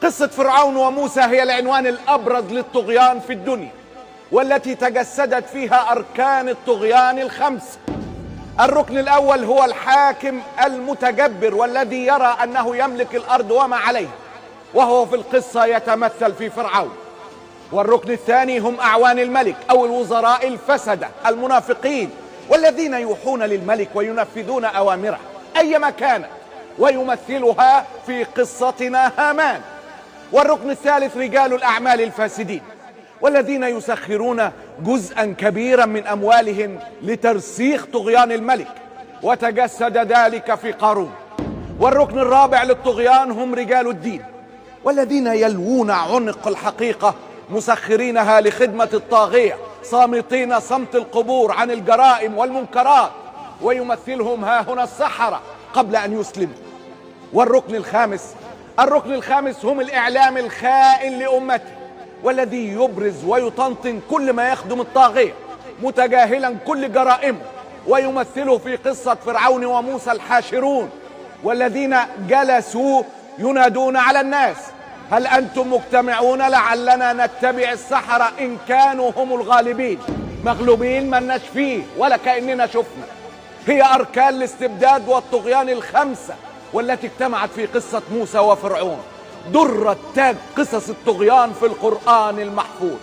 قصة فرعون وموسى هي العنوان الأبرز للطغيان في الدنيا، والتي تجسدت فيها أركان الطغيان الخمس. الركن الأول هو الحاكم المتجبر والذي يرى أنه يملك الأرض وما عليها، وهو في القصة يتمثل في فرعون. والركن الثاني هم أعوان الملك أو الوزراء الفسدة المنافقين، والذين يوحون للملك وينفذون أوامره أيما كانت، ويمثلها في قصتنا هامان. والركن الثالث رجال الأعمال الفاسدين، والذين يسخرون جزءا كبيرا من أموالهم لترسيخ طغيان الملك، وتجسد ذلك في قارون. والركن الرابع للطغيان هم رجال الدين، والذين يلوون عنق الحقيقة مسخرينها لخدمة الطاغية، صامتين صمت القبور عن الجرائم والمنكرات، ويمثلهم ها هنا السحرة قبل أن يسلموا. والركن الخامس هم الإعلام الخائن لأمته، والذي يبرز ويطنطن كل ما يخدم الطاغية متجاهلا كل جرائمه، ويمثله في قصة فرعون وموسى الحاشرون، والذين جلسوا ينادون على الناس: هل أنتم مجتمعون لعلنا نتبع السحرة إن كانوا هم الغالبين؟ مغلوبين مناش فيه ولا كأننا شفنا. هي أركان الاستبداد والطغيان الخمسة، والتي اجتمعت في قصة موسى وفرعون، درة تاج قصص الطغيان في القرآن المحفوظ.